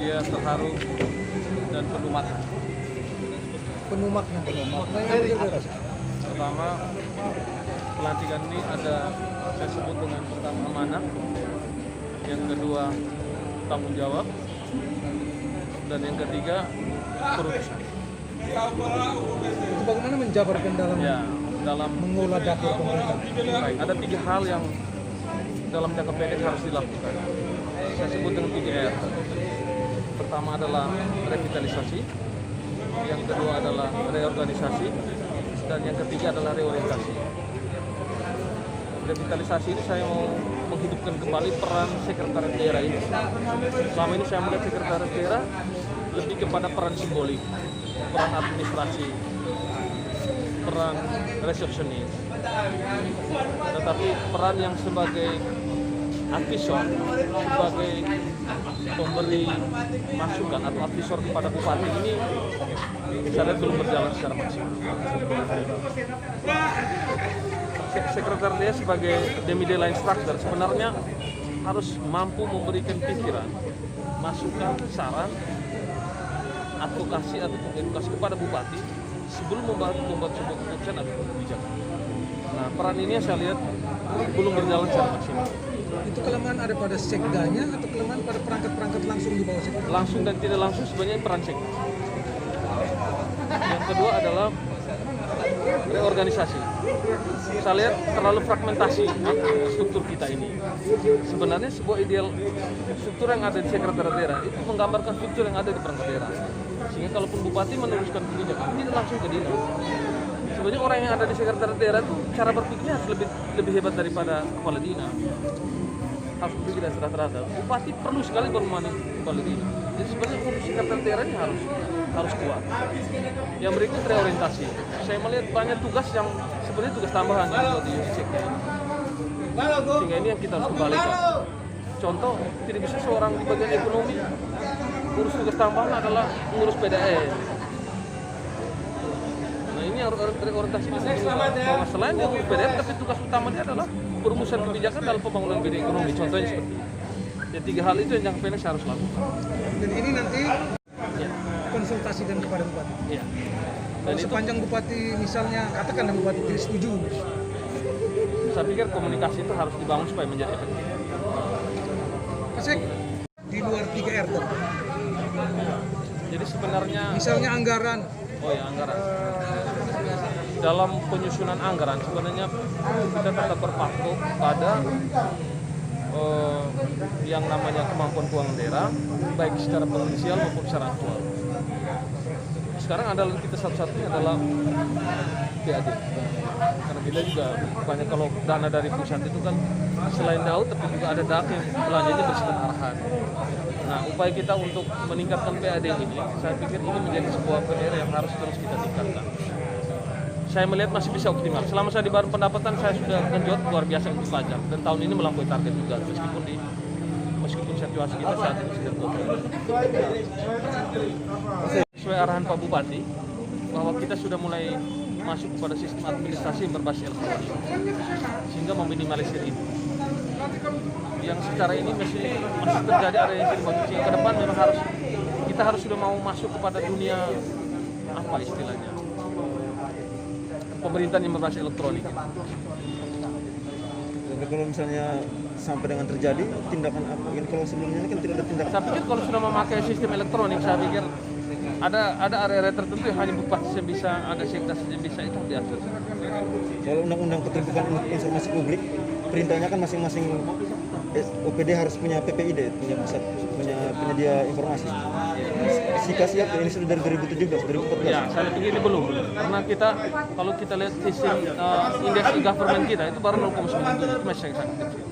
dia terharu dan penuh makna. Penuh makna. Pertama, pelantikan ini ada saya sebut dengan pertama amanah, yang kedua tanggung jawab, dan yang ketiga perutusan. Itu bagaimana menjabarkan dalam mengolah dapur pemerintah? Baik, ada 3 hal yang dalam jangka pendek harus dilakukan. Saya sebut dengan 3R. Pertama adalah revitalisasi, yang kedua adalah reorganisasi, dan yang ketiga adalah reorientasi. Revitalisasi ini saya mau menghidupkan kembali peran sekretariat daerah ini. Selama ini saya melihat sekretariat daerah lebih kepada peran simbolik, peran administrasi, peran resepsionis. Tetapi peran yang sebagai advisor, sebagai pemberi masukan atau advisor kepada bupati ini saya lihat belum berjalan secara maksimal. Sekretariat daerah sebagai demi line structure sebenarnya harus mampu memberikan pikiran, masukan, saran, advokasi atau edukasi kepada bupati sebelum membuat sebuah keputusan atau kebijakan. Nah, peran ini saya lihat belum berjalan secara maksimal. Itu kelemahan ada pada sekdanya atau kelemahan pada perangkat-perangkat langsung di bawah sekda? Langsung dan tidak langsung sebenarnya peran sekda. Yang kedua adalah reorganisasi. Saya lihat terlalu fragmentasi struktur kita ini. Sebenarnya sebuah ideal struktur yang ada di sekretariat daerah itu menggambarkan struktur yang ada di perangkat daerah. Sehingga kalaupun bupati meneruskan kebijakan tidak langsung ke dinas. Sebenarnya orang yang ada di sekretariat daerah itu cara berpikirnya harus lebih hebat daripada kepala dinas. Harus berpikir dan rata-rata. Bupati perlu sekali bermain kepala dinas. Jadi sebenarnya fungsi sekretariat daerah ini harus kuat. Yang berikut reorientasi. Saya melihat banyak tugas yang sebenarnya tugas tambahan yang ada di sekda ini. Sehingga ini yang kita harus kembalikan. Contoh, tidak bisa seorang di bagian ekonomi urus tugas tambahan adalah mengurus PDN. Nah ini harus reorientasi di sini. Bahwa selain dia mengurus PDN, tapi tugas utamanya adalah perumusan kebijakan dalam pembangunan bidang ekonomi. Contohnya seperti ini. Ya 3 hal itu yang jangka pendek saya harus lakukan. Dan ini nanti konsultasikan kepada bupati. Iya. Dan sepanjang bupati misalnya katakan bupati tidak setuju, saya pikir komunikasi itu harus dibangun supaya menjadi efektif. Pasek di luar 3R tadi. Jadi sebenarnya Misalnya anggaran. Oh ya, anggaran. Dalam penyusunan anggaran sebenarnya kita tetap berpaku pada yang namanya kemampuan keuangan daerah, baik secara potensial maupun secara aktual. Sekarang andalan kita satu-satunya adalah PAD. Karena kita juga banyak kalau dana dari pusat itu kan selain DAUD tapi juga ada DAK yang belanjanya bersifat arahan. Nah, upaya kita untuk meningkatkan PAD ini, saya pikir ini menjadi sebuah PR yang harus terus kita tingkatkan. Saya melihat masih bisa optimal. Selama saya di Badan Pendapatan, saya sudah genjot luar biasa untuk pajak. Dan tahun ini melampaui target juga, meskipun situasi kita saat ini sudah turun. Sesuai arahan Pak Bupati, bahwa kita sudah mulai masuk kepada sistem administrasi yang berbasis elektronik, sehingga meminimalisir ini. Yang secara ini masih terjadi ada yang sehingga ke depan memang kita harus sudah mau masuk kepada dunia apa istilahnya pemerintahan yang berbasis elektronik. Tapi kalau misalnya sampai dengan terjadi tindakan apa? Ini kalau sebelumnya kan tidak ada tindakan. Saya pikir kalau sudah memakai sistem elektronik, saya pikir ada area-area tertentu yang hanya bupati yang bisa, ada sekda yang bisa, itu diatur. Kalau undang-undang keterbukaan informasi publik, perintahnya kan masing-masing OPD harus punya PPID, punya penyedia informasi. SIKA siap, ini sudah dari 2017, 2014. Ya, saya pikir ini belum. Karena kalau kita lihat sistem indeks e-government kita itu baru 0,9, itu masih sangat kecil.